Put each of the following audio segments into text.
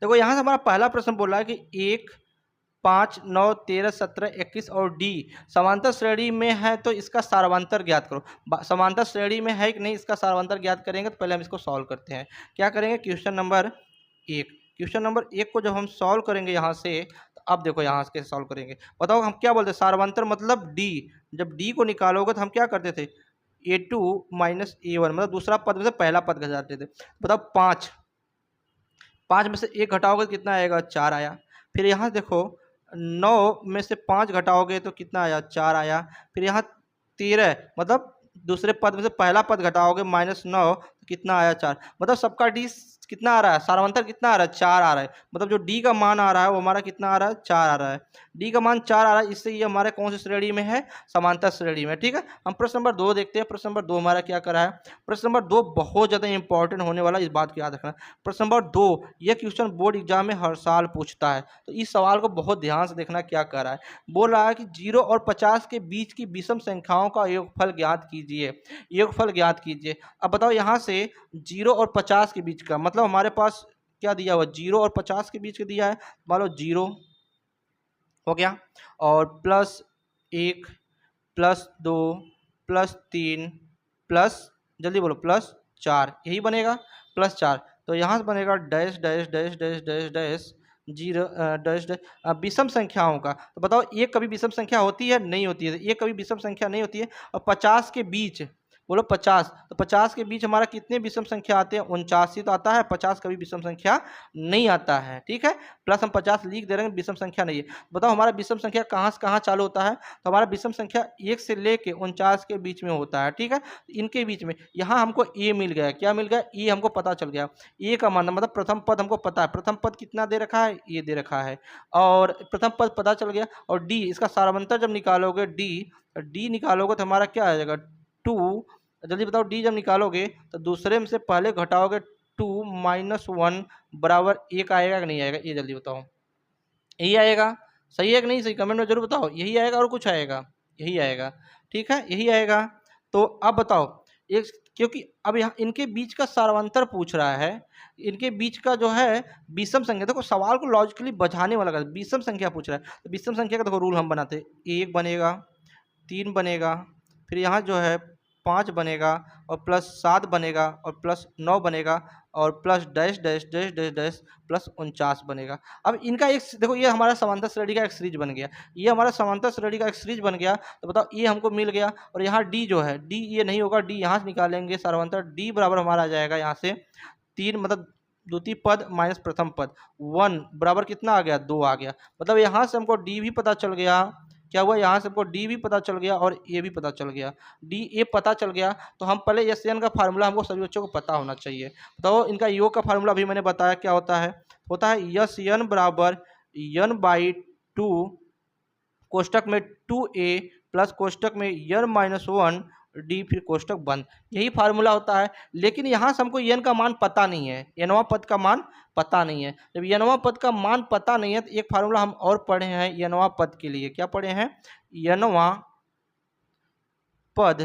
देखो यहाँ से हमारा पहला प्रश्न बोला है कि 1, 5, 9, 13, 17, 21 और डी समांतर श्रेणी में है तो इसका सारवांतर ज्ञात करो। समांतर श्रेणी में है कि नहीं, इसका सारवांतर ज्ञात करेंगे। तो पहले हम इसको सॉल्व करते हैं। क्या करेंगे, क्वेश्चन नंबर 1, क्वेश्चन नंबर 1 को जब हम सॉल्व करेंगे यहाँ से, तो अब देखो यहाँ से कैसे सॉल्व करेंगे। बताओ हम क्या बोलते हैं, सारवांतर मतलब डी। जब डी को निकालोगे तो हम क्या करते थे, A2 माइनस A1, मतलब दूसरा पद में से पहला पद घटाते थे। बताओ 5 में से 1 घटाओगे तो कितना आएगा, 4 आया। फिर यहाँ देखो 9 में से 5 घटाओगे तो कितना आया, 4 आया। फिर यहाँ 13 मतलब दूसरे पद में से पहला पद घटाओगे -9 तो कितना आया, 4। मतलब सबका डी कितना आ रहा है, सारवंतर कितना आ रहा है, 4 आ रहा है। मतलब जो डी का मान आ रहा है वो हमारा कितना आ रहा है, 4 आ रहा है। डी का मान 4 आ रहा है, इससे ये हमारे कौन सी श्रेणी में है, समांतर श्रेणी में। ठीक है, हम प्रश्न नंबर 2 देखते हैं। प्रश्न नंबर 2 हमारा क्या करा है। प्रश्न नंबर 2 बहुत ज़्यादा इंपॉर्टेंट होने वाला, इस बात को याद रखना। प्रश्न नंबर 2 ये क्वेश्चन बोर्ड एग्जाम में हर साल पूछता है, तो इस सवाल को बहुत ध्यान से देखना। क्या कर रहा है, बोल रहा है कि 0 और 50 के बीच की विषम संख्याओं का योगफल ज्ञात कीजिए, योगफल ज्ञात कीजिए। अब बताओ यहाँ से 0 और 50 के बीच का मतलब हमारे पास क्या दिया हुआ, 0 और 50 के बीच का दिया है। मान लो 0 हो गया और +1 +2 +3 प्लस, जल्दी बोलो, +4, यही बनेगा, +4। तो यहाँ से बनेगा dash dash dash dash dash dash 0 dash dash. विषम संख्याओं का तो बताओ, एक कभी विषम संख्या होती है, नहीं होती है। एक कभी विषम संख्या नहीं होती है। और 50 के बीच बोलो 50, तो 50 के बीच हमारा कितने विषम संख्या आते हैं, 49 ही तो आता है। 50 कभी विषम संख्या नहीं आता है। ठीक है, प्लस हम 50 लिख दे रहे हैं, विषम संख्या नहीं है। बताओ हमारा विषम संख्या कहाँ से कहाँ चालू होता है, तो हमारा विषम संख्या 1 से लेके 49 के बीच में होता है। ठीक है, इनके बीच में यहाँ हमको ए मिल गया। क्या मिल गया, ए हमको पता चल गया। ए का मान मतलब प्रथम पद हमको पता है, प्रथम पद कितना दे रखा है, ये दे रखा है, और प्रथम पद पता चल गया। और डी, इसका सारांतर जब निकालोगे, डी निकालोगे तो हमारा क्या आ जाएगा, 2। जल्दी बताओ, डी जब निकालोगे तो दूसरे में से पहले घटाओगे 2 - 1 बराबर 1 आएगा कि नहीं आएगा, ये जल्दी बताओ। यही आएगा, सही है कि नहीं सही, कमेंट में जरूर बताओ। यही आएगा और कुछ आएगा, यही आएगा। ठीक है, यही आएगा। तो अब बताओ, एक, क्योंकि अब यहाँ इनके बीच का सारवंतर पूछ रहा है, इनके बीच का जो है विषम संख्या। देखो सवाल को लॉजिकली बझाने वाला विषम संख्या पूछ रहा है, तो विषम संख्या का देखो रूल हम बनाते हैं। 1 बनेगा, 3 बनेगा, फिर यहाँ जो है 5 बनेगा, और +7 बनेगा, और +9 बनेगा, और plus dash dash dash dash dash +49 बनेगा। अब इनका एक देखो, ये हमारा समांतर श्रेणी का एक सीरीज बन गया, ये हमारा समांतर श्रेणी का एक सीरीज बन गया। तो बताओ ये हमको मिल गया, और यहाँ डी जो है, डी ये नहीं होगा, डी यहाँ से निकालेंगे समांतर। डी बराबर हमारा आ जाएगा यहाँ से 3, मतलब द्वितीय पद माइनस प्रथम पद, 1 बराबर कितना आ गया, 2 आ गया। मतलब यहाँ से हमको डी भी पता चल गया। क्या हुआ, यहाँ से हमको डी भी पता चल गया और ए भी पता चल गया। डी ए पता चल गया, तो हम पहले एस एन का फार्मूला हमको सभी बच्चों को पता होना चाहिए। तो इनका योग का फार्मूला अभी मैंने बताया क्या होता है, यस एन बराबर n/2 कोष्टक में 2a प्लस कोष्टक में n-1 डी, फिर कोष्टक बंद। यही फार्मूला होता है। लेकिन यहाँ से हमको एन का मान पता नहीं है, एनवा पद का मान पता नहीं है। जब एनवा पद का मान पता नहीं है तो एक फार्मूला हम और पढ़े हैं एनवा पद के लिए। क्या पढ़े हैं, एनवा पद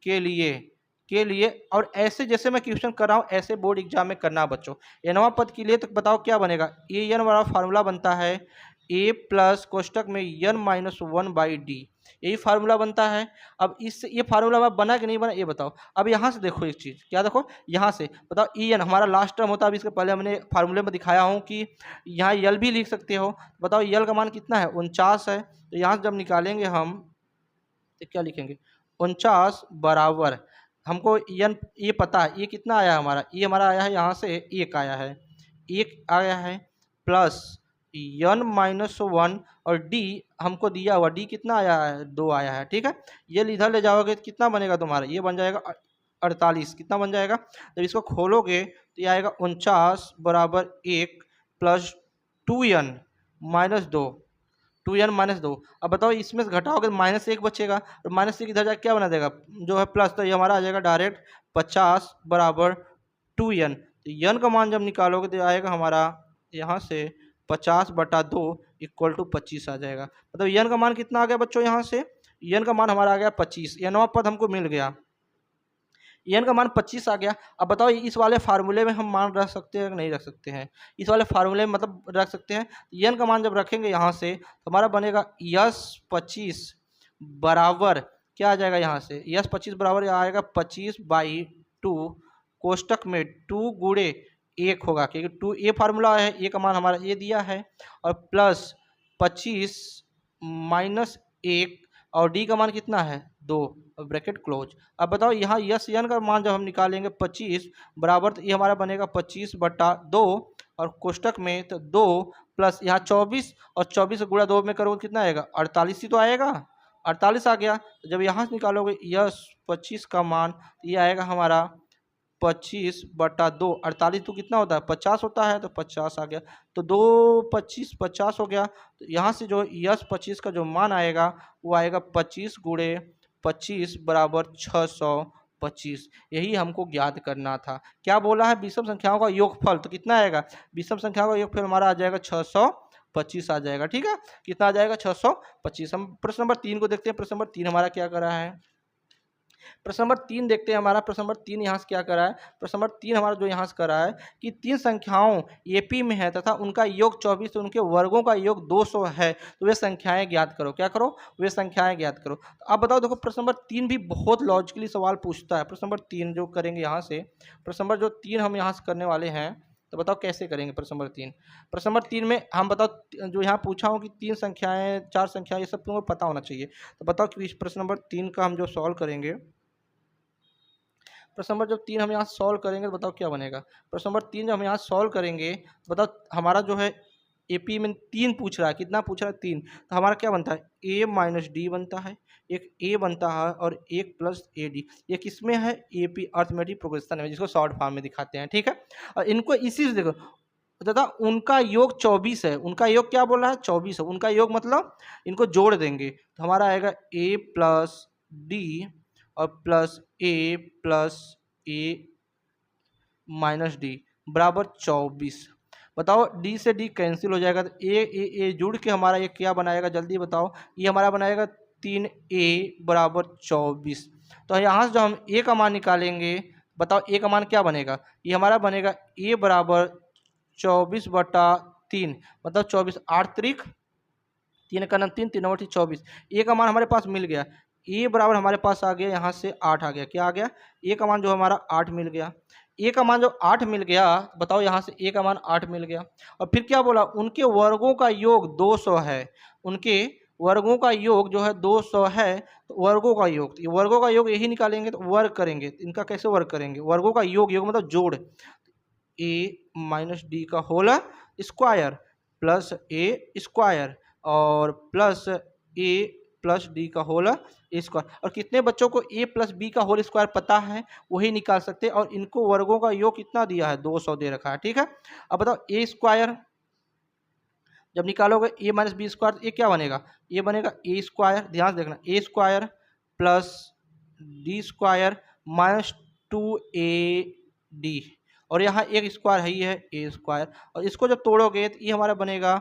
के लिए और ऐसे जैसे मैं क्वेश्चन कर रहा हूँ ऐसे बोर्ड एग्जाम में करना बच्चों। एनवा पद के लिए तो बताओ क्या बनेगा, ए एन वाला फार्मूला बनता है, ए प्लस कोष्टक में n-1/d, यही फार्मूला बनता है। अब इससे ये फार्मूला बना कि नहीं बना ये बताओ। अब यहाँ से देखो एक चीज़, क्या देखो यहाँ से बताओ, ई एन हमारा लास्ट टर्म होता है। अब इसके पहले हमने फार्मूले में दिखाया हूँ कि यहाँ यल भी लिख सकते हो। बताओ यल का मान कितना है, 49 है। तो यहाँ से जब निकालेंगे हम तो क्या लिखेंगे, 49 बराबर, हमको एन ये पता है, ये कितना आया हमारा, ये हमारा आया है यहाँ से 1 आया है, 1 आया है, प्लस n-1 और डी हमको दिया हुआ, डी कितना आया है, 2 आया है। ठीक है, ये इधर ले जाओगे तो कितना बनेगा तुम्हारा, ये बन जाएगा 48। कितना बन जाएगा, जब इसको खोलोगे तो ये आएगा 49 बराबर 1 प्लस 2n - 2, 2n - 2। अब बताओ इसमें से घटाओगे -1 बचेगा, और -1 इधर जाके क्या बना देगा, जो है प्लस, तो ये हमारा आ जाएगा डायरेक्ट 50 बराबर 2n। तो n का मान जब निकालोगे तो आएगा हमारा यहाँ से 50/2 = 25 आ जाएगा। मतलब n का मान कितना आ गया बच्चों, यहाँ से n का मान हमारा आ गया 25। nवां पद हमको मिल गया, एन का मान 25 आ गया। अब बताओ इस वाले फार्मूले में हम मान रख सकते हैं कि नहीं रख सकते हैं? इस वाले फार्मूले में मतलब रख सकते हैं। एन का मान जब रखेंगे यहाँ से तो हमारा बनेगा यस 25 बराबर क्या आ जाएगा यहाँ से, यस 25 बराबर आएगा 25/2 कोष्टक में 2 गुणे 1 होगा, क्योंकि 2 ए फार्मूला है, ए का मान हमारा ए दिया है, और प्लस 25 माइनस 1 और डी का मान कितना है 2, ब्रैकेट क्लोज। अब बताओ यहाँ यस एन का मान जब हम निकालेंगे 25 बराबर, तो ये हमारा बनेगा 25/2 और कोष्टक में तो 2 प्लस यहाँ 24 और 24 गुणा 2 में करोगे कितना आएगा 48 ही तो आएगा, 48 आ गया। तो जब यहाँ से निकालोगे यस 25 का मान, ये आएगा हमारा 25/2, 48 तो कितना होता है 50 होता है, तो 50 आ गया। तो 2 25 50 हो गया। तो यहाँ से जो यस 25 का जो मान आएगा वो आएगा 25 गुणे 25 बराबर 625। यही हमको ज्ञात करना था। क्या बोला है, विषम संख्याओं का योगफल, तो कितना आएगा विषम संख्याओं का योगफल हमारा आ जाएगा 625 आ जाएगा। ठीक है, कितना आ जाएगा 625। हम प्रश्न नंबर 3 को देखते हैं। प्रश्न नंबर 3 हमारा क्या कर रहा है, प्रश्न नंबर 3 देखते हैं। हमारा प्रश्न नंबर 3 यहाँ से क्या करा है, प्रश्न नंबर 3 हमारा जो यहाँ से करा है कि 3 संख्याओं एपी में है तथा उनका योग 24 तो उनके वर्गों का योग 200 है, तो वे संख्याएं ज्ञात करो। क्या करो, वे संख्याएं ज्ञात करो। तो अब बताओ, देखो प्रश्न नंबर 3 भी बहुत लॉजिकली सवाल पूछता है। प्रश्न नंबर 3 जो करेंगे यहाँ से, प्रश्न नंबर जो 3 हम यहाँ से करने वाले हैं, तो बताओ कैसे करेंगे। प्रश्न नंबर 3, प्रश्न नंबर 3 में हम बताओ जो यहाँ पूछा हूँ कि 3 संख्याएं 4 संख्याएं, ये सब तुमको पता होना चाहिए। तो बताओ कि प्रश्न नंबर 3 का हम जो सॉल्व करेंगे, प्रश्न नंबर जब 3 हम यहाँ सॉल्व करेंगे तो बताओ क्या बनेगा। प्रश्न नंबर 3 जब हम यहाँ सॉल्व करेंगे तो बताओ हमारा जो है एपी में 3 पूछ रहा है, कितना पूछ रहा है 3, तो हमारा क्या बनता है ए माइनस डी बनता है, एक ए बनता है और एक प्लस ए डी। ये किसमें है, एपी अर्थमेटिक प्रोग्रेशन में, जिसको शॉर्ट फॉर्म में दिखाते हैं। ठीक है, और इनको इसी से देखो दादा, उनका योग 24 है, उनका योग क्या बोल रहा है 24 है, उनका योग मतलब इनको जोड़ देंगे तो हमारा आएगा ए प्लस डी और प्लस ए माइनस डी बराबर 24। बताओ डी से डी कैंसिल हो जाएगा तो ए जुड़ के हमारा ये क्या बनाएगा, जल्दी बताओ। ये हमारा बनाएगा 3a बराबर 24। तो यहाँ से जो हम ए का मान निकालेंगे, बताओ ए का मान क्या बनेगा, ये हमारा बनेगा ए बराबर 24/3, मतलब 24 8 त्रिक 3 का 3 3 बटी 24। ए का मान हमारे पास मिल गया, ए बराबर हमारे पास आ गया यहाँ से 8 आ गया। क्या आ गया, ए का मान जो हमारा 8 मिल गया। ए का मान जो 8 मिल गया, बताओ यहाँ से ए का मान 8 मिल गया। और फिर क्या बोला, उनके वर्गों का योग 200 है, उनके वर्गों का योग जो है 200 है। तो वर्गों का योग, तो वर्गों का योग यही निकालेंगे, तो वर्ग करेंगे। इनका कैसे वर्ग करेंगे, वर्गों का योग, योग मतलब जोड़, ए माइनस डी का होल स्क्वायर प्लस ए स्क्वायर और प्लस ए प्लस डी का होल स्क्वायर। और कितने बच्चों को ए प्लस बी का होल स्क्वायर पता है वही निकाल सकते हैं, और इनको वर्गों का योग कितना दिया है 200 दे रखा है। ठीक है, अब बताओ ए स्क्वायर जब निकालोगे ए माइनस बी स्क्वायर, तो ये क्या बनेगा, ये बनेगा ए स्क्वायर, ध्यान से देखना, A square plus D square minus 2ad, और यहाँ एक स्क्वायर है, ये है ए स्क्वायर। और इसको जब तोड़ोगे तो ये हमारा बनेगा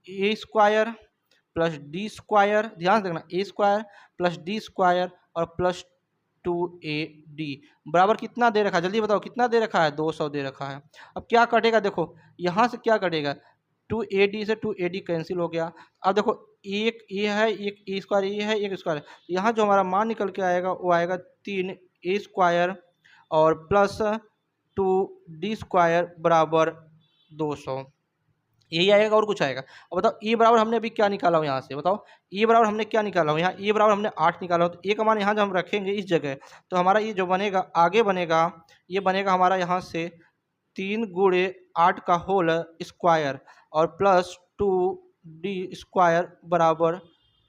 ए स्क्वायर प्लस डी स्क्वायर, ध्यान से देखना, A square plus D square और प्लस 2ad बराबर कितना दे रखा है, जल्दी बताओ कितना दे रखा है 200 दे रखा है। अब क्या कटेगा, देखो यहाँ से क्या कटेगा, 2ad से 2ad कैंसिल हो गया। अब देखो एक ये है, एक ए स्क्वायर ये है, एक स्क्वायर, यहाँ जो हमारा मान निकल के आएगा वो आएगा 3a स्क्वायर और प्लस 2d स्क्वायर बराबर 200, यही आएगा और कुछ आएगा। अब बताओ ए बराबर हमने अभी क्या निकाला हो, यहाँ से बताओ ए बराबर हमने क्या निकाला हो, यहाँ ए बराबर हमने 8 निकाला हो। तो ए का मान यहाँ जब हम रखेंगे इस जगह, तो हमारा ये जो बनेगा आगे बनेगा, ये बनेगा हमारा यहाँ से 3 गुणे 8 का होल स्क्वायर और प्लस 2d स्क्वायर बराबर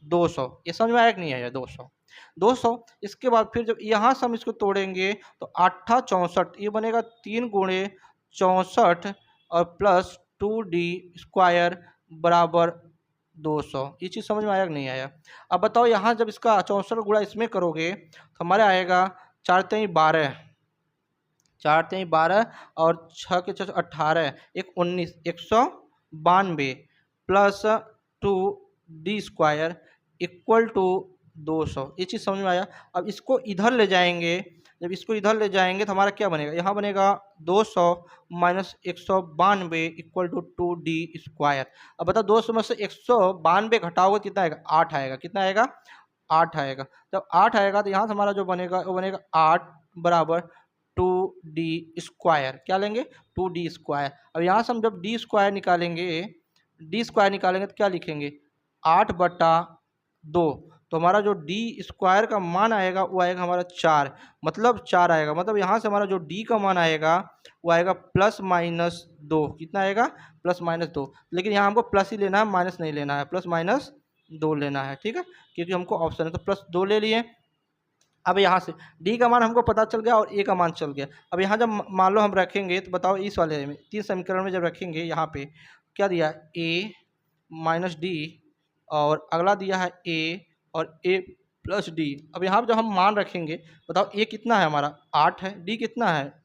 200। ये समझ में आया कि नहीं आया, 200। इसके बाद फिर जब यहाँ से हम इसको तोड़ेंगे तो 8 64, ये बनेगा 3 गुणे 64 और प्लस 2d स्क्वायर बराबर 200। ये चीज़ समझ में आया कि नहीं आया। अब बताओ यहाँ जब इसका 64 गुणा इसमें करोगे तो हमारे आएगा 4 3 12, 4 3 12 और 6 के 6 18, एक 19, 192 plus 2d square equal to 200। ये चीज़ समझ में आया। अब इसको इधर ले जाएंगे जब इसको इधर ले जाएंगे तो हमारा क्या बनेगा, यहाँ बनेगा 200 माइनस 192 इक्वल टू 2d²। अब बताओ 200 में से 192 घटाओगे कितना आएगा, 8 आएगा। कितना आएगा, 8 आएगा। जब 8 आएगा तो यहाँ से हमारा जो बनेगा वो बनेगा 8 बराबर 2d²। क्या लेंगे, 2d²। अब यहाँ से हम जब d² निकालेंगे, d² निकालेंगे तो क्या लिखेंगे, 8/2। तो हमारा जो d² का मान आएगा वो आएगा हमारा 4, मतलब 4 आएगा। मतलब यहाँ से हमारा जो d का मान आएगा वो आएगा +-2। कितना आएगा, +-2। लेकिन यहाँ हमको प्लस ही लेना है, माइनस नहीं लेना है, +-2 लेना है। ठीक है, क्योंकि हमको ऑप्शन है तो +2 ले लिए। अब यहाँ से d का मान हमको पता चल गया और a का मान चल गया। अब यहाँ जब मान लो हम रखेंगे तो बताओ इस वाले में 3 समीकरण में जब रखेंगे, यहाँ पे क्या दिया है, a माइनस डी, और अगला दिया है a और a प्लस डी। अब यहाँ पर जब हम मान रखेंगे, बताओ a कितना है हमारा, 8 है, d कितना है,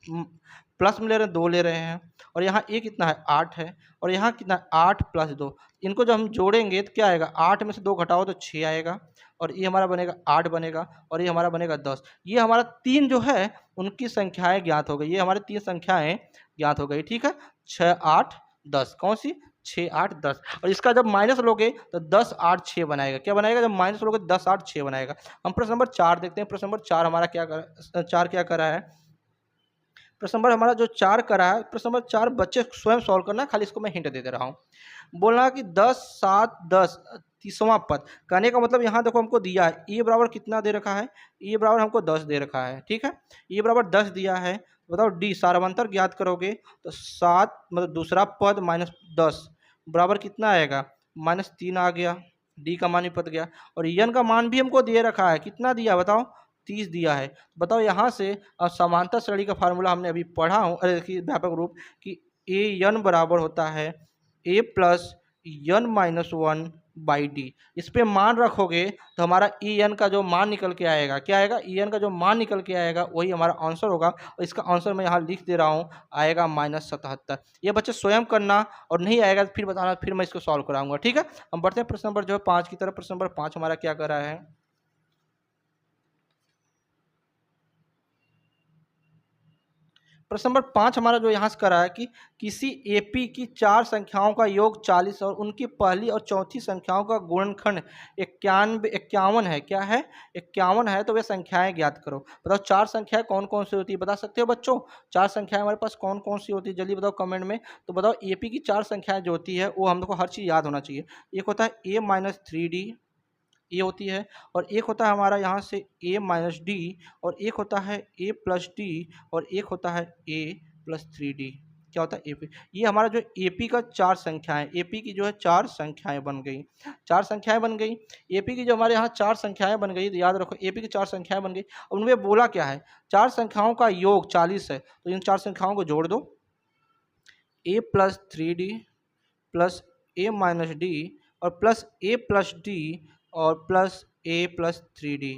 प्लस में ले रहे हैं 2 ले रहे हैं, और यहाँ a कितना है, 8 है, और यहाँ कितना है, 8 + 2। इनको जब हम जोड़ेंगे तो क्या आएगा, 8 में से 2 घटाओ तो 6 आएगा, और ये हमारा बनेगा 8 बनेगा, और ये हमारा बनेगा 10। ये हमारा 3 जो है उनकी संख्याएं ज्ञात हो गई, ये हमारे 3 संख्याएं ज्ञात हो गई। ठीक है, 6, 8, 10। कौन सी, 6, 8, 10। और इसका जब माइनस लोगे तो 10, 8, 6 बनाएगा। क्या बनाएगा, जब माइनस लोगे 10, 8, 6 बनाएगा। हम प्रश्न नंबर 4 देखते हैं। प्रश्न नंबर 4 हमारा क्या कर 4 क्या करा है, प्रश्न नंबर हमारा जो 4 करा है, प्रश्न नंबर 4 बच्चे स्वयं सॉल्व करना, खाली इसको मैं हिंट दे दे रहा हूँ। बोलना कि 10, 7, 10 30वां पद। कहने का मतलब यहाँ देखो हमको दिया है e बराबर कितना दे रखा है, e बराबर हमको 10 दे रखा है। ठीक है, e बराबर 10 दिया है। बताओ d सारांतर ज्ञात करोगे तो 7 मतलब दूसरा पद माइनस 10 बराबर कितना आएगा, -3 आ गया। d का मान भी पद गया, और n का मान भी हमको दे रखा है। कितना दिया बताओ, 30 दिया है। बताओ यहाँ से समांतर श्रेणी का फार्मूला हमने अभी पढ़ा हूँ, अरे देखिए व्यापक रूप कि a n बराबर होता है a plus n minus 1 by D. इस पे मान रखोगे तो हमारा ई एन का जो मान निकल के आएगा, क्या आएगा, ई एन का जो मान निकल के आएगा वही हमारा आंसर होगा। और इसका आंसर मैं यहाँ लिख दे रहा हूँ, आएगा -77। ये बच्चे स्वयं करना, और नहीं आएगा तो फिर बताना, फिर मैं इसको सॉल्व कराऊंगा। ठीक है, हम बढ़ते हैं प्रश्न नंबर जो है 5 की तरफ। प्रश्न नंबर 5 हमारा क्या कर रहा है, प्रश्न नंबर 5 हमारा जो यहाँ से करा है कि किसी एपी की 4 संख्याओं का योग 40 और उनकी पहली और चौथी संख्याओं का गुणनखंड 51 है। क्या है, 51 है। तो वे संख्याएं ज्ञात करो। बताओ 4 संख्याएं कौन कौन सी होती है, बता सकते हो बच्चों, 4 संख्याएं हमारे पास कौन कौन सी होती है, जल्दी बताओ कमेंट में। तो बताओ एपी की 4 संख्याएं जो होती है वो हम लोग को हर चीज़ याद होना चाहिए। एक होता है a-3d, ये होती है, और एक होता है हमारा यहाँ से a-d, और एक होता है a+d, और एक होता है a+3d। क्या होता है एपी। ये हमारा जो एपी का 4 संख्याएं, एपी की जो है 4 संख्याएं बन गई, 4 संख्याएं बन गई। एपी की जो हमारे यहाँ 4 संख्याएं बन गई, तो याद रखो एपी की 4 संख्याएं बन गई। और उनमें बोला क्या है, 4 संख्याओं का योग 40 है, तो इन 4 संख्याओं को जोड़ दो, a+3d प्लस a-d और प्लस a+d और प्लस a+3d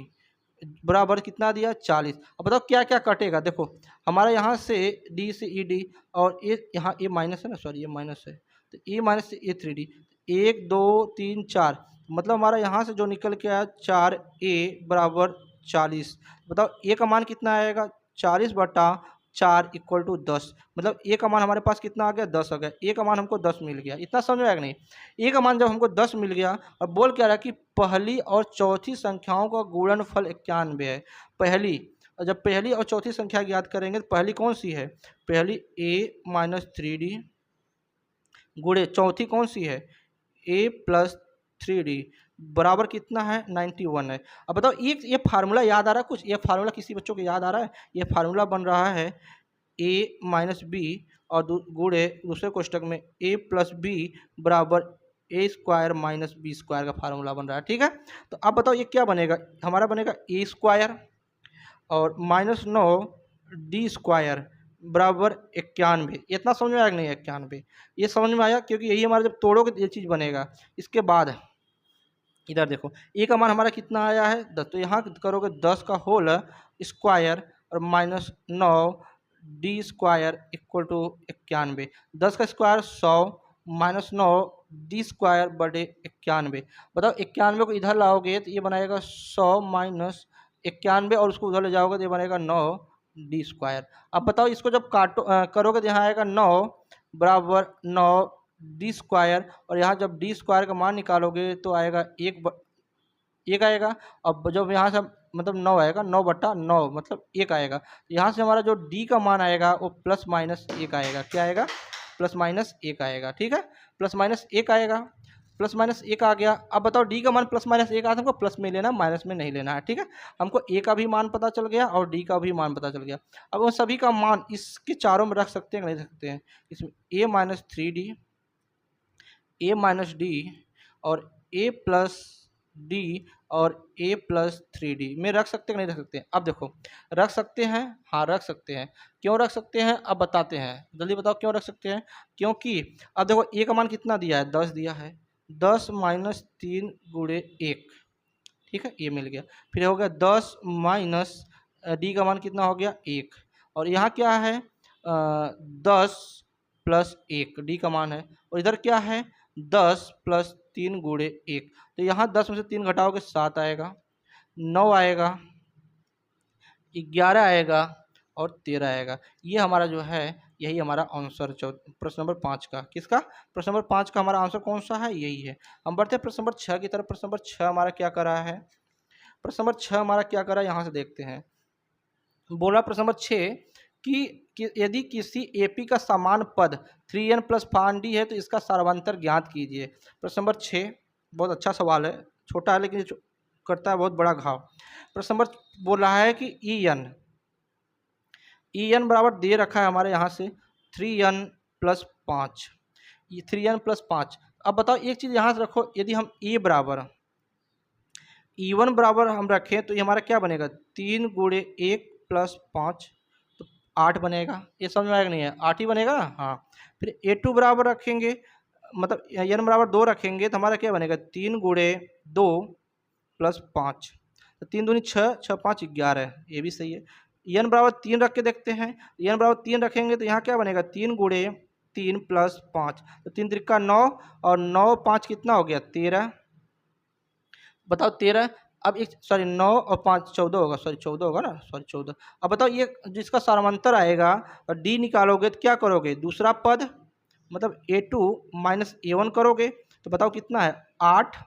बराबर कितना दिया, 40। अब बताओ क्या क्या कटेगा, देखो हमारा यहाँ से d से ed, और a यहाँ a माइनस है ना, सॉरी ये माइनस है, तो a माइनस से a3d, 1 2 3 4, मतलब हमारा यहाँ से जो निकल के आया 4a बराबर 40। बताओ a का मान कितना आएगा, 40/4 इक्वल टू 10। मतलब a का मान हमारे पास कितना आ गया, 10 आ गया। a का मान हमको 10 मिल गया। इतना समझ में आया कि नहीं, a का मान जब हमको 10 मिल गया, और बोल क्या रहा कि पहली और चौथी संख्याओं का गुणनफल 91 है। पहली, और जब पहली और चौथी संख्या ज्ञात करेंगे तो पहली कौन सी है, पहली a-3d गुणे चौथी कौन सी है, a+3d बराबर कितना है, 91 है। अब बताओ ये फार्मूला याद आ रहा है कुछ, ये फार्मूला किसी बच्चों को याद आ रहा है, ये फार्मूला बन रहा है a-b और गुणे दूसरे कोष्टक में a+b बराबर a² माइनस b² का फार्मूला बन रहा है। ठीक है, तो अब बताओ ये क्या बनेगा, हमारा बनेगा a² और -9d² बराबर 91। इतना समझ में आया कि नहीं, 91 ये समझ में आया, क्योंकि यही हमारा जब तोड़ोगे ये चीज़ बनेगा। इसके बाद इधर देखो ए का मान हमारा कितना आया है, 10, तो यहाँ करोगे 10 का होल स्क्वायर और -9d² इक्वल टू 91। 10 का स्क्वायर 100 -9d² बटे 91। बताओ 91 को इधर लाओगे तो ये बनाएगा 100 - 91, और उसको उधर ले जाओगे तो ये बनेगा 9 डी स्क्वायर। अब बताओ इसको जब करोगे तो यहाँ आएगा 9 बराबर 9 डी स्क्वायर, और यहाँ जब डी स्क्वायर का मान निकालोगे तो आएगा एक आएगा। अब जब यहाँ से मतलब 9 आएगा, 9/9 मतलब 1 आएगा। यहाँ से हमारा जो डी का मान आएगा वो प्लस माइनस 1 आएगा। क्या आएगा? प्लस माइनस 1 आएगा। ठीक है, प्लस माइनस 1 आएगा, प्लस माइनस 1 आ गया। अब बताओ डी का मान प्लस माइनस 1 आया था, हमको प्लस में लेना, माइनस में नहीं लेना है। ठीक है, हमको ए का भी मान पता चल गया और डी का भी मान पता चल गया। अब उन सभी का मान इसके चारों में रख सकते हैं, नहीं रख सकते हैं। इसमें ए माइनस 3D, ए माइनस डी और ए प्लस डी और ए प्लस 3D में रख सकते हैं, नहीं रख सकते हैं? अब देखो, रख सकते हैं, हाँ रख सकते हैं। क्यों रख सकते हैं अब बताते हैं, जल्दी बताओ क्यों रख सकते हैं। क्योंकि अब देखो ए का मान कितना दिया है, 10 दिया है, 10 माइनस 3 गुणे 1। ठीक है, ये मिल गया। फिर हो गया 10 माइनस डी का मान कितना हो गया, 1। और यहाँ क्या है, 10 प्लस 1 डी का मान है, और इधर क्या है, 10 प्लस 3 गुणे 1। तो यहाँ 10 में से 3 घटाओगे 7 आएगा, 9 आएगा, 11 आएगा और 13 आएगा। ये हमारा जो है, यही हमारा आंसर प्रश्न नंबर 5 का। किसका? प्रश्न नंबर 5 का हमारा आंसर कौन सा है, यही है। हम बढ़ते हैं प्रश्न नंबर 6 की तरफ। प्रश्न नंबर 6 हमारा क्या कर रहा है, प्रश्न नंबर 6 हमारा क्या कर रहा है, यहाँ से देखते हैं। बोला प्रश्न नंबर 6 कि यदि किसी एपी का समान पद 3n प्लस 5d है तो इसका सारवांतर ज्ञात कीजिए। प्रश्न नंबर 6 बहुत अच्छा सवाल है, छोटा है लेकिन करता है बहुत बड़ा घाव। प्रश्न नंबर बोल रहा है कि en बराबर दे रखा है हमारे यहाँ से 3n प्लस 5, ये 3n प्लस 5। अब बताओ एक चीज़ यहाँ से रखो, यदि हम e बराबर E1 बराबर हम रखें तो ये हमारा क्या बनेगा, 3 गुणे 1 प्लस 5 तो 8 बनेगा। ये समझ में आएगा नहीं है, 8 ही बनेगा ना, हाँ। फिर A2 बराबर रखेंगे, मतलब n बराबर 2 रखेंगे तो हमारा क्या बनेगा, 3 गुणे 2 प्लस 5 तो 3 दूनी 6, 6 5 11, ये भी सही है। n बराबर 3 रख के देखते हैं, n बराबर 3 रखेंगे तो यहाँ क्या बनेगा, 3 गुणे 3 प्लस 5 तो 3 त्रिका 9 और 9 5 कितना हो गया, 13। बताओ 13। अब एक सॉरी 9 और 5 14 होगा, सॉरी 14 होगा ना, सॉरी 14। अब बताओ ये जिसका सारवांतर आएगा और डी निकालोगे तो क्या करोगे, दूसरा पद मतलब A2 माइनस A1 करोगे तो बताओ कितना है, 8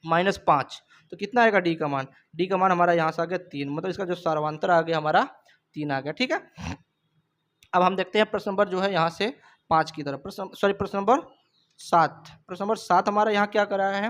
माइनस 5 तो कितना आएगा डी का मान, डी का मान हमारा यहाँ से आ गया 3, मतलब इसका जो सारवांतर आ गया हमारा 3 आ गया। ठीक है, अब हम देखते हैं प्रश्न नंबर जो है यहाँ से 5 की तरफ। प्रश्न नंबर 7, प्रश्न नंबर 7 हमारा यहाँ क्या कर रहा है,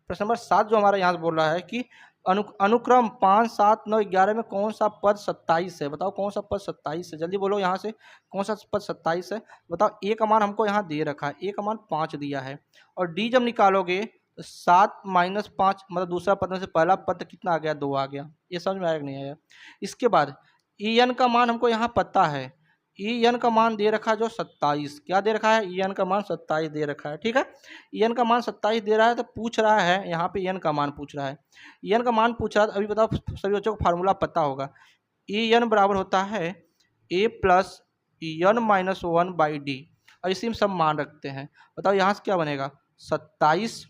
प्रश्न नंबर 7 जो हमारा यहाँ से बोल रहा है कि अनुक्रम 5 7 9 11 में कौन सा पद 27 है। बताओ कौन सा पद 27 है, जल्दी बोलो यहाँ से कौन सा पद 27 है। बताओ ए का मान हमको यहाँ दे रखा है, ए का मान 5 दिया है, और डी जब निकालोगे तो 7 माइनस 5 मतलब दूसरा पद में से पहला पद कितना आ गया, 2 आ गया। ये समझ में आया कि नहीं आया। इसके बाद ई एन का मान हमको यहाँ पता है, ई एन का मान दे रखा है जो 27, क्या दे रखा है, ई एन का मान 27 दे रखा है। ठीक है, ई एन का मान 27 दे रहा है तो पूछ रहा है यहाँ पे एन का मान पूछ रहा है, ई एन का मान पूछ रहा है। अभी बताओ सभी बच्चों को फार्मूला पता होगा, ई एन बराबर होता है A plus N minus 1 by D, और इसी में सब मान रखते हैं। बताओ यहाँ से क्या बनेगा, 27,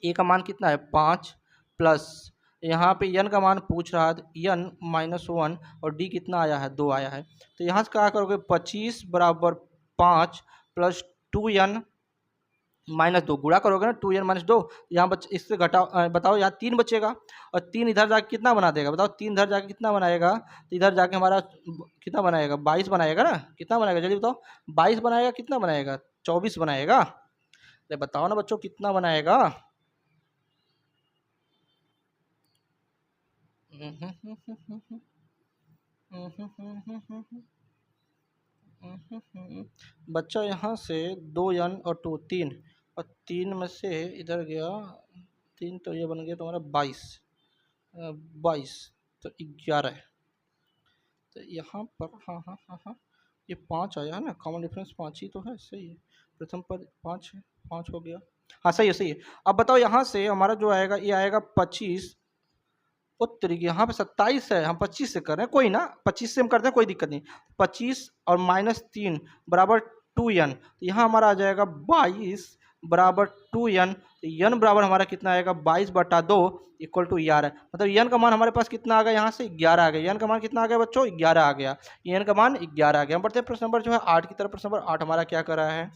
ए का मान कितना है 5 प्लस यहाँ पे एन का मान पूछ रहा है एन माइनस 1 और डी कितना आया है, 2 आया है। तो यहाँ से क्या करोगे, 25 बराबर 5 प्लस 2n माइनस 2 गुणा करोगे ना, 2n माइनस 2 यहाँ इससे घटाओ, बताओ यहाँ 3 बचेगा और 3 इधर जाके कितना बना देगा, बताओ 3 इधर जाके कितना बनाएगा, तो इधर जाके हमारा कितना बनाएगा, 22 बनाएगा ना, कितना बनाएगा जल्दी बताओ, 22 बनाएगा, कितना बनाएगा, 24 बनाएगा। अरे बताओ ना बच्चों कितना बनाएगा। बच्चा यहाँ से 2n और 2 3 और 3 में से इधर गया 3 तो ये बन गया तुम्हारा 22 तो 11, तो यहाँ पर हाँ ये 5 आया है ना, कॉमन डिफरेंस 5 ही तो है, सही है। प्रथम पद 5 है, 5 हो गया, हाँ सही है सही है। अब बताओ यहाँ से हमारा जो आएगा ये आएगा 25 उत्तर, यहाँ पे 27 है, हम 25 से कर रहे हैं, कोई ना 25 से हम करते हैं, कोई दिक्कत नहीं। 25 और माइनस 3 बराबर 2n, तो यहाँ हमारा आ जाएगा 22 बराबर 2n, तो n बराबर हमारा कितना आएगा 22/2 इक्वल टू 11, मतलब n का मान हमारे पास कितना आ गया, यहाँ से 11 आ गया। n का मान कितना आ गया बच्चों, 11 आ गया, n का मान 11 आ गया। हम बढ़ते हैं प्रश्न नंबर जो है 8 की तरफ। प्रश्न नंबर 8 हमारा क्या कर रहा है,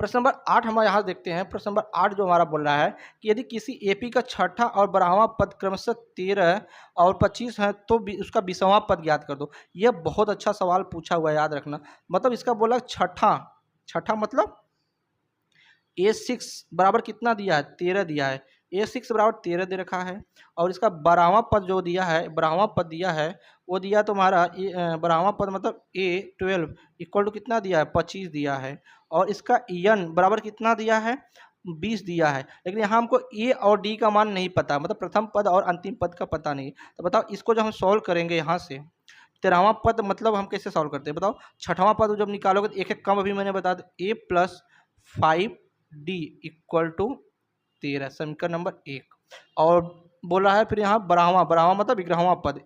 प्रश्न नंबर 8 हम यहाँ देखते हैं। प्रश्न नंबर 8 जो हमारा बोल रहा है कि यदि किसी एपी का छठा और 12वां पद क्रमशः 13 और 25 है तो उसका 20वां पद ज्ञात कर दो। यह बहुत अच्छा सवाल पूछा हुआ है, याद रखना। मतलब इसका बोला छठा, छठा मतलब A6 बराबर कितना दिया है, 13 दिया है। A6 बराबर 13 दे रखा है, और इसका 12वां पद जो दिया है, 12वां पद दिया है वो दिया तुम्हारा 12वां पद मतलब A12 इक्वल टू कितना दिया है, 25 दिया है। और इसका n बराबर कितना दिया है, 20 दिया है। लेकिन यहाँ हमको A और D का मान नहीं पता, मतलब प्रथम पद और अंतिम पद का पता नहीं। तो बताओ इसको जब हम सॉल्व करेंगे यहाँ से, 13वां पद मतलब हम कैसे सॉल्व करते हैं बताओ। छठवां पद जब निकालोगे तो एक एक कम अभी मैंने बता दिया, A+5D इक्वल टू 13, समीकरण नंबर 1। और बोला है फिर यहाँ 12वां मतलब 11वां पद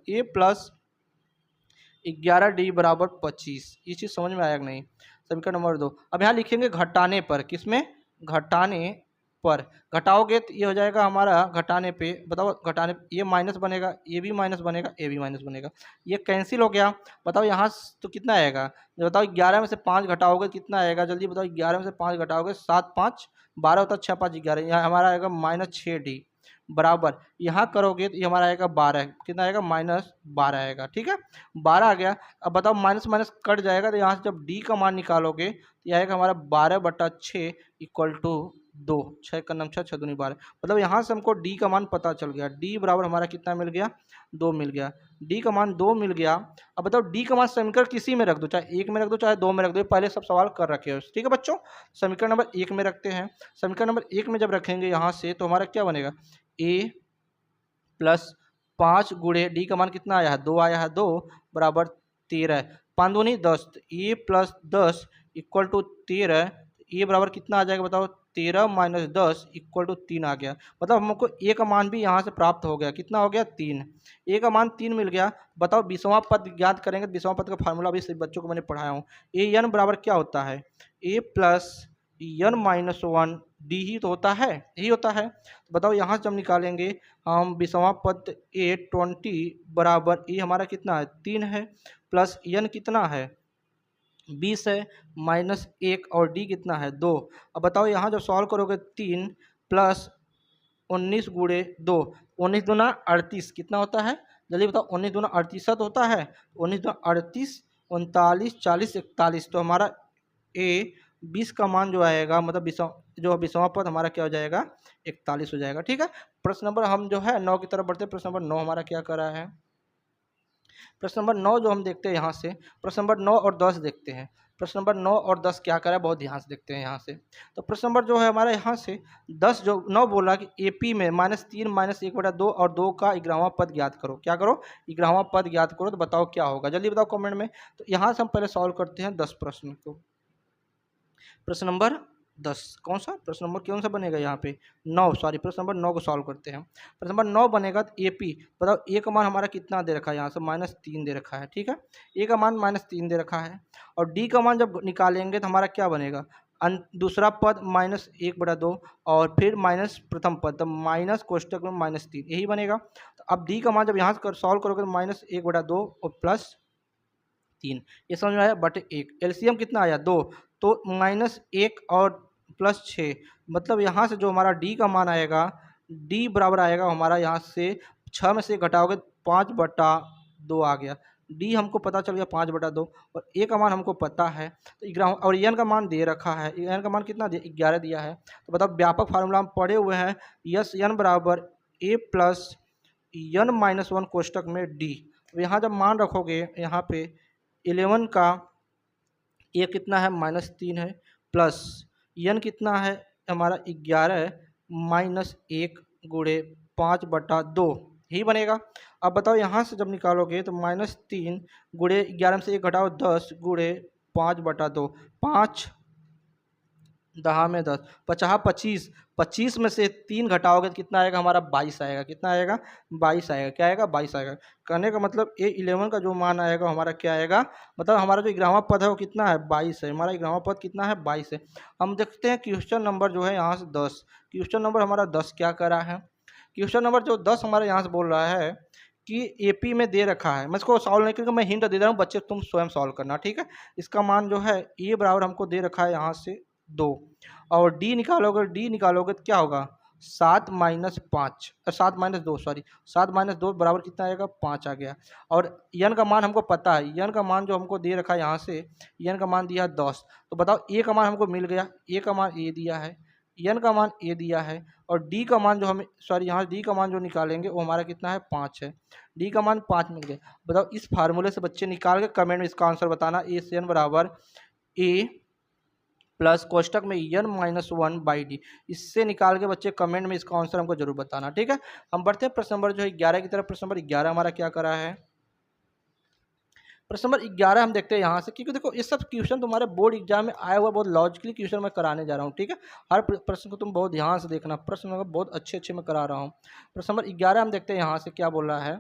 A+11D बराबर 25। ये चीज़ समझ में आया कि नहीं, समीकरण नंबर 2। अब यहाँ लिखेंगे घटाने पर, किसमें, घटाने पर। घटाओगे तो ये हो जाएगा हमारा घटाने पे, बताओ घटाने ये माइनस बनेगा, ये भी माइनस बनेगा, ये भी माइनस बनेगा, ये कैंसिल हो गया। बताओ यहाँ तो कितना आएगा, बताओ 11 में से 5 घटाओगे कितना आएगा, जल्दी बताओ। 11 में से 5 घटाओगे 7 5 12 होता है, 6 5 11, यहाँ हमारा आएगा -6D बराबर। यहाँ करोगे तो ये हमारा आएगा 12, कितना आएगा -12 आएगा, ठीक है 12 आ गया। अब बताओ माइनस माइनस कट जाएगा, तो यहाँ से जब D का मान निकालोगे तो यह आएगा हमारा 12/6 इक्वल टू 2, 6 का नाम 6 6 दूनी 12, मतलब यहाँ से हमको D का मान पता चल गया। D बराबर हमारा कितना मिल गया, 2 मिल गया। D का मान 2 मिल गया। अब बताओ D का मान समीकरण किसी में रख दो, चाहे 1 में रख दो चाहे 2 में रख दो, पहले सब सवाल कर रखे हो, ठीक है बच्चों। समीकरण नंबर 1 में रखते हैं। समीकरण नंबर 1 में जब रखेंगे यहाँ से तो हमारा क्या बनेगा, A+5 गुणे D का मान कितना आया है, 2 आया है, 2 बराबर 13, 5 दूनी 10, A+10 इक्वल टू 13, ए बराबर कितना आ जाएगा बताओ, 13 - 10 इक्वल टू 3 आ गया। मतलब हमको ए का मान भी यहाँ से प्राप्त हो गया, कितना हो गया 3, ए का मान 3 मिल गया। बताओ 20वां पद ज्ञात करेंगे, 20वां पद का फार्मूला भी सिर्फ बच्चों को मैंने पढ़ाया हूँ। ए एन बराबर क्या होता है, A+n-1 डी ही तो होता है, यही होता है। तो बताओ यहाँ से हम निकालेंगे, हम 20वां पद A20 बराबर ए हमारा कितना है 3 है, प्लस n कितना है 20 है, -1 और d कितना है 2। अब बताओ यहाँ जब सॉल्व करोगे 3 + 19 गुणे 2, 19 दूना 38 कितना होता है, जल्दी बताओ। 19 दूना 38 होता है, 19 दूना 38, 39 40 41, तो हमारा ए 20 का मान जो आएगा, मतलब 20वां पद हमारा क्या हो जाएगा 41 हो जाएगा, ठीक है। प्रश्न नंबर हम जो है 9 की तरफ बढ़ते हैं। प्रश्न नंबर 9 हमारा क्या कर रहा है, प्रश्न नंबर 9 जो हम देखते हैं यहाँ से, प्रश्न नंबर 9 और 10 देखते हैं। प्रश्न नंबर 9 और 10 क्या करा है, बहुत ध्यान से देखते हैं यहाँ से। तो प्रश्न नंबर जो है हमारा यहाँ से 10 जो 9 बोला कि एपी में -3 -1/2 और 2 का 11वां पद ज्ञात करो। क्या करो, 11वां पद ज्ञात करो। तो बताओ क्या होगा, जल्दी बताओ कमेंट में। तो यहाँ से हम पहले सॉल्व करते हैं 10 प्रश्न को। प्रश्न नंबर 10 कौन सा, प्रश्न नंबर कौन सा बनेगा यहाँ पे 9, सॉरी प्रश्न नंबर 9 को सॉल्व करते हैं। प्रश्न नंबर 9 बनेगा तो एपी, बताओ ए का मान हमारा कितना दे रखा है, यहाँ से -3 दे रखा है, ठीक है। ए का मान -3 दे रखा है, और डी का मान जब निकालेंगे तो हमारा क्या बनेगा, दूसरा पद -1/2 और फिर माइनस प्रथम पद, तो माइनस कोष्टक में -3, यही बनेगा। तो अब डी का मान जब यहाँ से सॉल्व करोगे तो -1/2 और +3, ये समझ में आया, बटे 1। एलसीएम कितना आया 2, तो -1 और +6, मतलब यहाँ से जो हमारा डी का मान आएगा, डी बराबर आएगा हमारा यहाँ से 6 में से घटाओगे 5/2 आ गया। डी हमको पता चल गया 5/2, और ए का मान हमको पता है, तो 11, और एन का मान दे रखा है, एन का मान कितना दिया 11 दिया है। तो बताओ व्यापक फार्मूला हम पढ़े हुए हैं, यस एन बराबर A+n-1 कोष्टक में डी। तो यहाँ जब मान रखोगे यहाँ पे 11 का ए कितना है -3 है, प्लस एन कितना है हमारा 11 -1 गुणे 5/2, यही बनेगा। अब बताओ यहाँ से जब निकालोगे तो -3 गुणे 11 में से 1 घटाओ 10 गुणे 5/2, 5 दहा में 10, 50 25, 25 में से 3 घटाओगे तो कितना आएगा हमारा 22 आएगा। कितना आएगा 22 आएगा। क्या आएगा 22 आएगा। कहने का मतलब A11 का जो मान आएगा हमारा क्या आएगा, मतलब हमारा जो 11वां पद है वो कितना है 22 है। हमारा 11वां पद कितना है 22 है। हम देखते हैं क्वेश्चन नंबर जो है यहाँ से 10, क्वेश्चन नंबर हमारा 10 क्या करा है। क्वेश्चन नंबर जो 10 हमारे यहाँ से बोल रहा है कि AP में दे रखा है। मैं इसको सॉल्व नहीं करूँगा, मैं हिंट दे रहा हूँ, बच्चे तुम स्वयं सॉल्व करना, ठीक है। इसका मान जो है A बराबर हमको दे रखा है यहाँ से 2, और D निकालोगे तो क्या होगा 7 माइनस 5, 7 माइनस 2 सॉरी, 7 माइनस 2 बराबर कितना आएगा 5 आ गया। और n का मान हमको पता है, n का मान जो हमको दे रखा है यहाँ से, n का मान दिया है 10। तो बताओ A का मान हमको मिल गया, A का मान A दिया है, n का मान A दिया है, और D का मान जो हमें सॉरी यहाँ D का मान जो निकालेंगे वो हमारा कितना है 5 है। D का मान 5 मिल गया। बताओ इस फार्मूले से बच्चे निकाल के कमेंट में इसका आंसर बताना। A से n बराबर A प्लस कोष्टक में n माइनस 1 बाई डी, इससे निकाल के बच्चे कमेंट में इसका आंसर हमको जरूर बताना, ठीक है। हम बढ़ते हैं प्रश्न नंबर जो है 11 की तरफ। प्रश्न नंबर 11 हमारा क्या करा है। प्रश्न नंबर 11 हम देखते हैं यहाँ से, क्योंकि देखो ये सब क्वेश्चन तुम्हारे बोर्ड एग्जाम में आया हुआ बहुत लॉजिकली क्वेश्चन मैं कराने जा रहा हूँ, ठीक है। हर प्रश्न को तुम बहुत ध्यान से देखना, प्रश्न नंबर बहुत अच्छे मैं करा रहा हूँ। प्रश्न नंबर 11 हम देखते हैं यहाँ से क्या बोल रहा है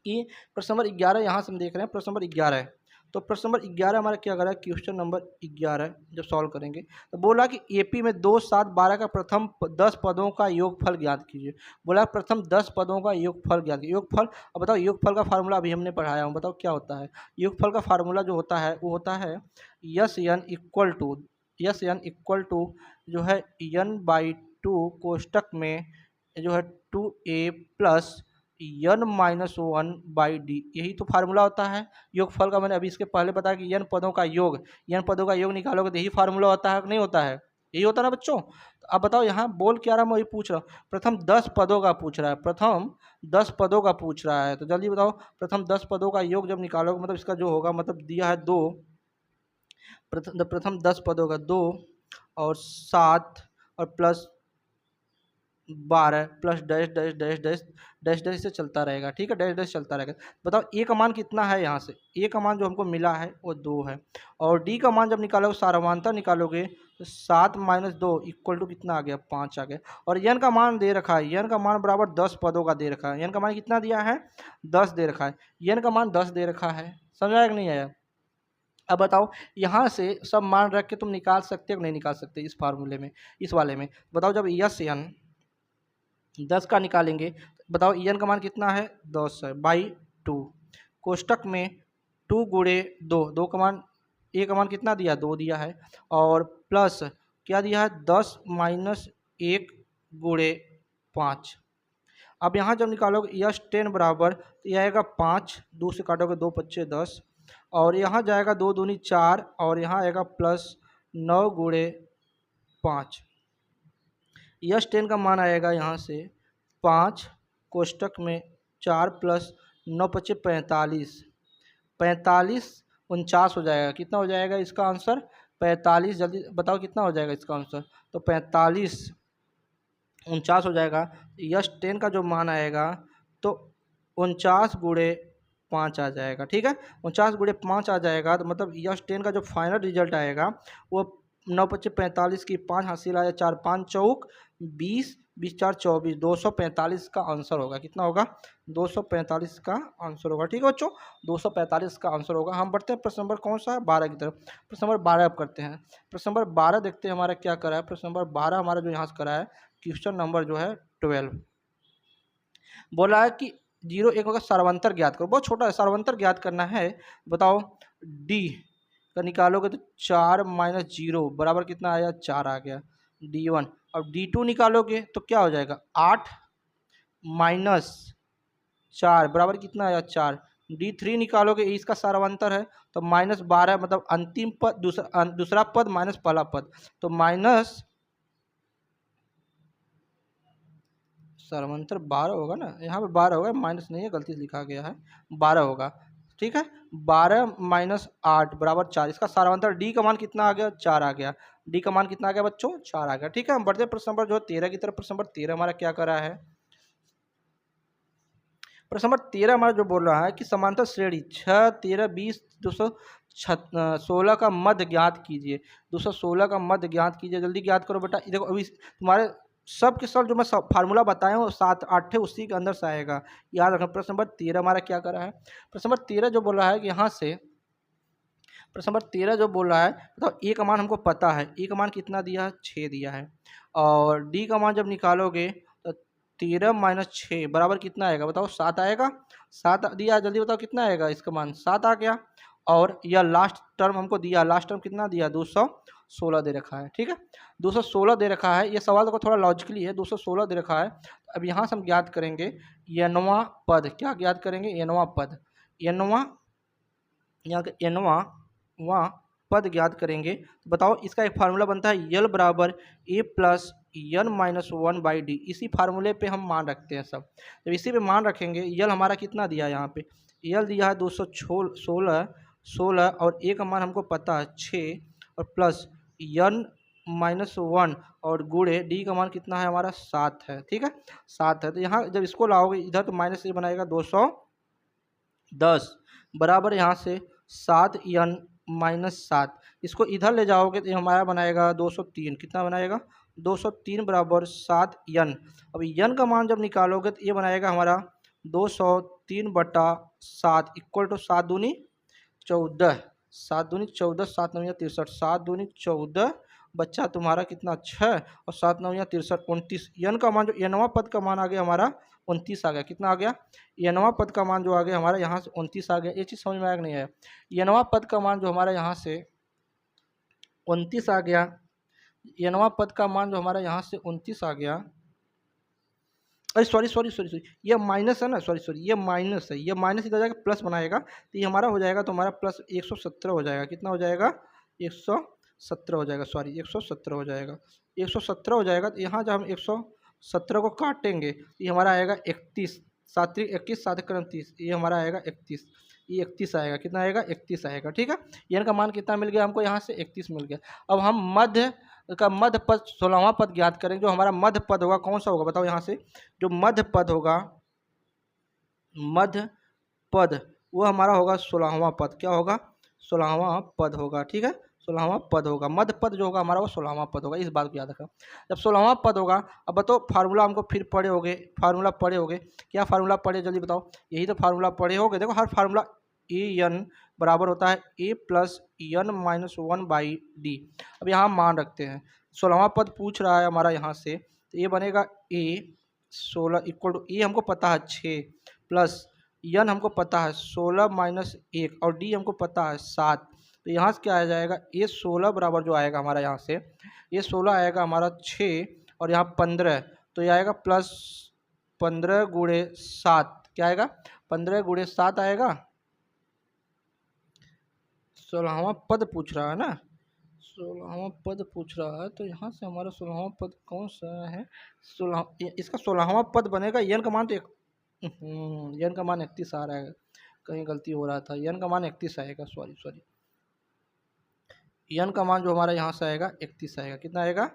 कि प्रश्न नंबर 11 यहाँ से हम देख रहे हैं प्रश्न नंबर 11 है। तो प्रश्न नंबर 11 हमारा क्या कर रहा है, क्वेश्चन नंबर 11 जब सॉल्व करेंगे तो बोला कि AP में 2 7 12 का प्रथम 10 पदों का योगफल ज्ञात कीजिए। बोला प्रथम 10 पदों का योगफल ज्ञात कीजिए। योगफल, अब बताओ योगफल का फार्मूला अभी हमने पढ़ाया हूँ, बताओ क्या होता है। योगफल का फार्मूला जो होता है वो होता है SN इक्वल टू जो है n/2 कोष्टक में जो है 2A plus n minus 1 by D, यही तो फार्मूला होता है योगफल का। मैंने अभी इसके पहले बताया कि n पदों का योग निकालोगे तो यही फार्मूला होता है कि नहीं होता है, यही होता है ना बच्चों। तो अब बताओ यहाँ बोल क्या रहा है, मैं वही पूछ रहा हूँ। प्रथम 10 पदों का पूछ रहा है, प्रथम 10 पदों का पूछ रहा है, तो जल्दी बताओ प्रथम 10 पदों का योग जब निकालोगे मतलब इसका जो होगा, मतलब दिया है 2, प्रथम 10 पदों का 2 और 7 और plus 12 plus dash dash dash dash dash dash से चलता रहेगा, ठीक है, डैश डैश चलता रहेगा। बताओ A का मान कितना है, यहाँ से A का मान जो हमको मिला है वो 2 है, और D का मान जब निकालोगे सारांतर निकालोगे तो 7 माइनस 2 इक्वल टू कितना आ गया 5 आ गया। और n का मान दे रखा है, n का मान बराबर 10 पदों का दे रखा है। n का मान कितना दिया है 10 दे रखा है, n का मान 10 दे रखा है, समझाया कि नहीं आया। अब बताओ यहाँ से सब मान रख के तुम निकाल सकते हो नहीं निकाल सकते इस फार्मूले में, इस वाले में। बताओ जब SN 10 का निकालेंगे, बताओ n का मान कितना है 10 है बाई 2, कोष्टक में 2 गुणे 2, 2 का मान A का मान कितना दिया 2 दिया है, और प्लस क्या दिया है 10 माइनस 1 गुणे 5। अब यहाँ जब निकालोगे S10 बराबर तो यह आएगा 5, 2 से काटोगे 2 पच्चे 10, और यहाँ जाएगा 2 दूनी 4, और यहाँ आएगा प्लस 9 गुणे 5। S10 का मान आएगा यहाँ से 5 कोष्टक में 4 प्लस 9 पच्चे 45, 45 49 हो जाएगा। कितना हो जाएगा इसका आंसर 45, जल्दी बताओ कितना हो जाएगा इसका आंसर। तो 45 49 हो जाएगा। S10 का जो मान आएगा तो 49 गुणे 5 आ जाएगा, ठीक है, 49 गुणे 5 आ जाएगा। तो मतलब S10 का जो फाइनल रिजल्ट आएगा वो 9 पच्चे 45 की 5 हासिल आया, 4 5 चौक 20, 20 4 24, 245 का आंसर होगा। कितना होगा 245 का आंसर होगा, ठीक है बच्चों, 245 का आंसर होगा। हम बढ़ते हैं प्रश्न नंबर कौन सा है 12 की तरफ। प्रश्न नंबर 12 अब करते हैं। प्रश्न नंबर 12 देखते हैं हमारा क्या करा है। प्रश्न नंबर 12 हमारा जो यहाँ से करा है क्वेश्चन नंबर जो है 12, बोला है कि 0 1 का सार्वंतर ज्ञात करो। बहुत छोटा है, सार्वंतर ज्ञात करना है। बताओ D का निकालोगे तो 4 माइनस 0 बराबर कितना आया 4 आ गया D1। अब D2 निकालोगे तो क्या हो जाएगा 8 माइनस 4 बराबर कितना आया 4। D3 निकालोगे, इसका सार्वंतर है तो माइनस 12, मतलब अंतिम पद दूसरा पद माइनस पहला पद, तो माइनस सार्वंतर 12 होगा ना, यहाँ पे 12 होगा, माइनस नहीं है, गलती से लिखा गया है 12 होगा, ठीक है। 12 माइनस 8 बराबर 4, इसका सार्वंतर D का मान कितना आ गया 4 आ गया। D का मान कितना आ गया बच्चों 4 आ गया, ठीक है। हम बढ़ते प्रश्न नंबर जो 13 की तरफ। प्रश्न नंबर 13 हमारा क्या करा है। प्रश्न नंबर 13 हमारा जो बोल रहा है कि समांतर श्रेणी 6, 13, 20, 216 का मध्य ज्ञात कीजिए। 216 का मध्य ज्ञात कीजिए, जल्दी ज्ञात करो बेटा। देखो अभी तुम्हारे सब के सब जो मैं फार्मूला बताया हूँ 7, 8 उसी के अंदर से आएगा, याद रखना। प्रश्न नंबर 13 हमारा क्या कर रहा है? प्रश्न नंबर 13 जो बोल रहा है कि यहाँ से प्रश्न नंबर 13 जो बोल रहा है, बताओ ए का मान हमको पता है, ए का मान कितना दिया है? 6 दिया है। और डी का मान जब निकालोगे तो 13 माइनस 6 बराबर कितना आएगा? बताओ 7 आएगा। 7 दिया, जल्दी बताओ कितना आएगा? इसका मान 7 आ गया। और यह लास्ट टर्म हमको दिया, लास्ट टर्म कितना दिया? 216 दे रखा है। ठीक है, 216 दे रखा है। ये सवाल देखो थोड़ा लॉजिकली है, 216 दे रखा है। अब यहाँ से हम ज्ञात करेंगे एनवा पद। क्या ज्ञात करेंगे? एनवा पद। एनवा, यहाँ का एनवा वहाँ पद ज्ञात करेंगे। तो बताओ इसका एक फार्मूला बनता है यल बराबर A plus N minus 1/d। इसी फार्मूले पे हम मान रखते हैं सब। जब इसी पे मान रखेंगे, यल हमारा कितना दिया है यहाँ पे? यल दिया है 216 और ए का मान हमको पता है 6 और प्लस एन माइनस 1 और गुणे डी का मान कितना है हमारा? 7 है। ठीक है, 7 है। तो यहाँ जब इसको लाओगे इधर तो माइनस ए बनाएगा 210 बराबर यहाँ से 7 एन माइनस 7। इसको इधर ले जाओगे तो हमारा बनाएगा 203। कितना बनाएगा? 203 बराबर 7 एन। अब एन का मान जब निकालोगे तो ये बनाएगा हमारा 203/7 इक्वल टू 7 दूनी 14, 7 दूनी 14, 7 9 63, 7 दूनी 14, बच्चा तुम्हारा कितना? 6 और 7 9 63, 29। एन का मान जो एनवा पद का मान आ गया हमारा 29 आ गया। कितना आ गया? एनवा पद का मान जो आ गया हमारा यहाँ से 29 आ गया। ये चीज़ समझ में आया कि नहीं आया? एनवा पद का मान जो हमारा यहाँ से 29 आ गया, एनवा पद का मान जो हमारा यहाँ से 29 आ गया। अरे सॉरी, ये माइनस है ना, सॉरी ये माइनस है। ये माइनस इधर जाकर प्लस बनाएगा तो ये हमारा हो जाएगा, तो हमारा प्लस 117 हो जाएगा। कितना हो जाएगा? 117 हो जाएगा। सॉरी 117 हो जाएगा, 117 हो जाएगा। तो यहाँ जब हम 117 को काटेंगे तो ये हमारा आएगा 31, 7 21, 7 30, ये हमारा आएगा 31। ये 31 आएगा। कितना आएगा? 31 आएगा। ठीक है, एन का मान कितना मिल गया हमको? यहाँ से 31 मिल गया। अब हम मध्य का मध्य पद 16वां पद ज्ञात करेंगे। जो हमारा मध्य पद होगा कौन सा होगा? बताओ यहाँ से जो मध्य पद होगा, मध्य पद वो हमारा होगा 16वां पद। क्या होगा? 16वां पद होगा। ठीक है, 16वां पद होगा। मध्य पद जो होगा हमारा वो 16वां पद होगा। इस बात को याद रखना। जब 16वां पद होगा, अब बताओ फार्मूला हमको फिर पढ़े होगे, फार्मूला पढ़े होगे। क्या फार्मूला पढ़े? जल्दी बताओ। यही तो फार्मूला पढ़े होगे। देखो हर फार्मूला ए एन बराबर होता है A plus N minus 1/d। अब यहाँ मान रखते हैं 16वां पद पूछ रहा है हमारा यहाँ से, तो ये बनेगा ए 16 इक्वल टू ए हमको पता है 6 प्लस एन हमको पता है 16 माइनस 1 और डी हमको पता है 7। तो यहाँ से क्या आ जाएगा? ये 16 बराबर जो आएगा हमारा यहाँ से, ये 16 आएगा हमारा 6 और यहाँ 15, तो ये आएगा प्लस 15 गुणे 7। क्या आएगा? 15 गुणे 7 आएगा। 16वां पद पूछ रहा है ना, 16वां पद पूछ रहा है। तो यहाँ से हमारा 16वां पद कौन सा है? 16, इसका 16वां पद बनेगा। एन का मान तो एन का मान 31 आ रहा है, कहीं गलती हो रहा था। एन का मान 31 आएगा। सॉरी एन का मान जो हमारा यहाँ से आएगा 31 आएगा। कितना आएगा?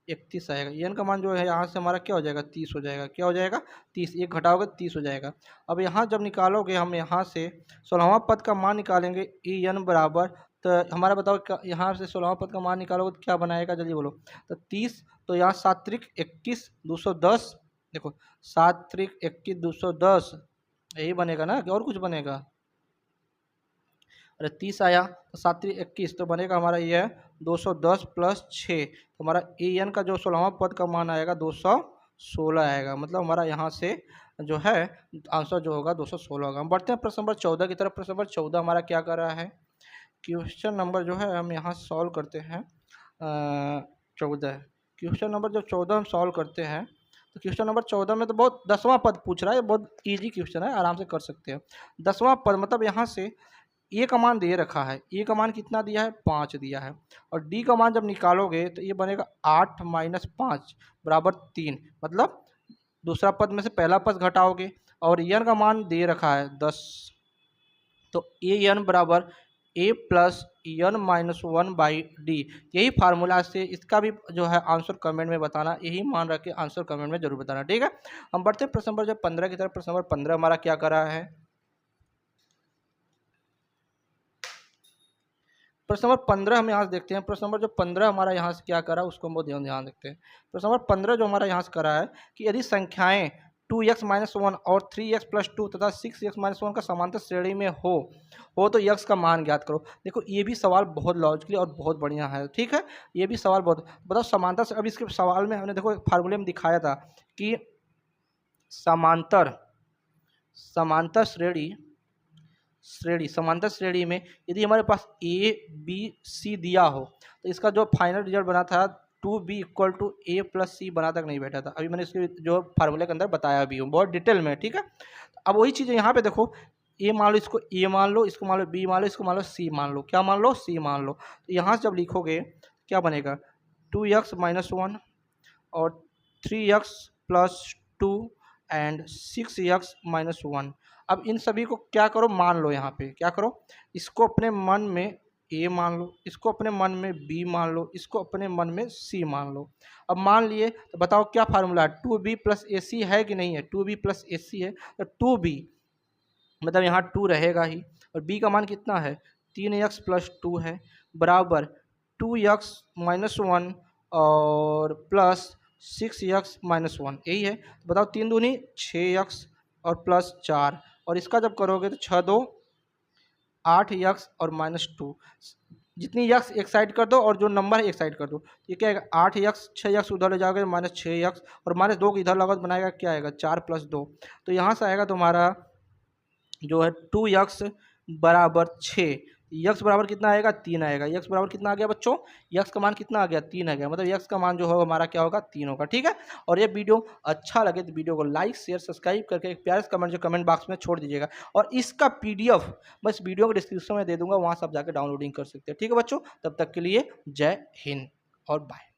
31 आएगा। एन का मान जो है यहाँ से हमारा क्या हो जाएगा? 30 हो जाएगा। क्या हो जाएगा? 30, एक घटाओगे 30 हो जाएगा। अब यहाँ जब निकालोगे हम यहाँ से 16वां पद का मान निकालेंगे ई एन बराबर, तो हमारा बताओ यहाँ से 16वां पद का मान निकालोगे तो क्या बनाएगा? जल्दी बोलो। तो 30, तो यहाँ 7 त्रिक 21, 210। देखो 7 त्रिक 21, 210 यही बनेगा ना, कि और कुछ बनेगा? अरे 30 आया तो 7 त्रिक 21, तो बनेगा हमारा ये 210 प्लस 6। तो हमारा ए एन का जो 16वां पद का मान आएगा 216 आएगा। मतलब हमारा यहाँ से जो है आंसर जो होगा 216 होगा। हम बढ़ते हैं प्रश्न नंबर 14 की तरफ। प्रश्न नंबर 14 हमारा क्या कर रहा है? क्वेश्चन नंबर जो है हम यहाँ सॉल्व करते हैं 14। क्वेश्चन नंबर जो 14 हम सॉल्व करते हैं, तो क्वेश्चन नंबर 14 में तो बहुत 10वां पद पूछ रहा है। बहुत इजी क्वेश्चन है, आराम से कर सकते हैं। 10वां पद मतलब यहाँ से ए का मान दे रखा है। ए का मान कितना दिया है? 5 दिया है। और डी का मान जब निकालोगे तो ये बनेगा 8 माइनस 5 बराबर 3। मतलब दूसरा पद में से पहला पद घटाओगे और एन का मान दे रखा है 10, तो ए एन बराबर A plus N minus one by D. यही फार्मूला से इसका भी जो है आंसर कमेंट में बताना, यही मान रख के आंसर कमेंट में जरूर बताना, ठीक है। हम बढ़ते हैं प्रश्न नंबर 15 की तरफ। प्रश्न नंबर 15 हमारा क्या कर रहा है, प्रश्न नंबर 15 हम यहाँ से देखते हैं। प्रश्न नंबर जो 15 हमारा यहाँ से क्या करा उसको हम ध्यान देखते हैं। प्रश्न नंबर 15 जो हमारा यहाँ से करा है कि यदि संख्याएं 2x माइनस वन और 3x प्लस टू तथा 6x माइनस वन का समांतर श्रेणी में हो तो x का मान ज्ञात करो। देखो ये भी सवाल बहुत लॉजिकली और बहुत बढ़िया है, ठीक है। ये भी सवाल बहुत, बताओ समांतर से, अब इसके सवाल में हमने देखो फार्मूले में दिखाया था कि समांतर समांतर श्रेणी में यदि हमारे पास ए बी सी दिया हो तो इसका जो फाइनल रिजल्ट बना था 2b equal to A plus C बना तक नहीं बैठा था। अभी मैंने इसके जो फार्मूले के अंदर बताया भी हूँ बहुत डिटेल में, ठीक है। अब वही चीज़ यहाँ पे देखो, ए मान लो, इसको ए मान लो, इसको मान लो बी मान लो, इसको मान लो सी मान लो, क्या मान लो, सी मान लो। तो यहाँ से जब लिखोगे क्या बनेगा, 2x माइनस वन और 3x plus two and 6x minus one. अब इन सभी को क्या करो, मान लो। यहाँ पे क्या करो, इसको अपने मन में ए मान लो, इसको अपने मन में बी मान लो, इसको अपने मन में सी मान लो। अब मान लिए तो बताओ क्या फार्मूला है, 2b प्लस ए सी है कि नहीं है, 2b प्लस ए सी है तो 2b मतलब यहाँ 2 रहेगा ही, और b का मान कितना है 3x प्लस टू है, बराबर 2x माइनस वन और प्लस 6x माइनस वन, यही है। तो बताओ 3 दूनी 6x और प्लस 4, और इसका जब करोगे तो 6 दो 8x और माइनस टू, जितनी x एक साइड कर दो और जो नंबर है एक साइड कर दो। ये क्या आएगा 8x, 6x उधर ले जाओगे माइनस 6x, और माइनस 2 इधर लगभग बनाएगा क्या आएगा 4 प्लस 2। तो यहाँ से आएगा तुम्हारा जो है 2x बराबर 6, x बराबर कितना आएगा 3 आएगा। x बराबर कितना आ गया बच्चों, x का मान कितना आ गया 3 आ गया, मतलब x का मान जो होगा हमारा क्या होगा 3 होगा, ठीक है। और ये वीडियो अच्छा लगे तो वीडियो को लाइक शेयर सब्सक्राइब करके एक प्यारे कमेंट जो कमेंट बॉक्स में छोड़ दीजिएगा, और इसका PDF मैं इस वीडियो को डिस्क्रिप्शन में दे दूंगा, वहाँ से आप जाकर डाउनलोडिंग कर सकते हैं, ठीक है बच्चों। तब तक के लिए जय हिंद और बाय।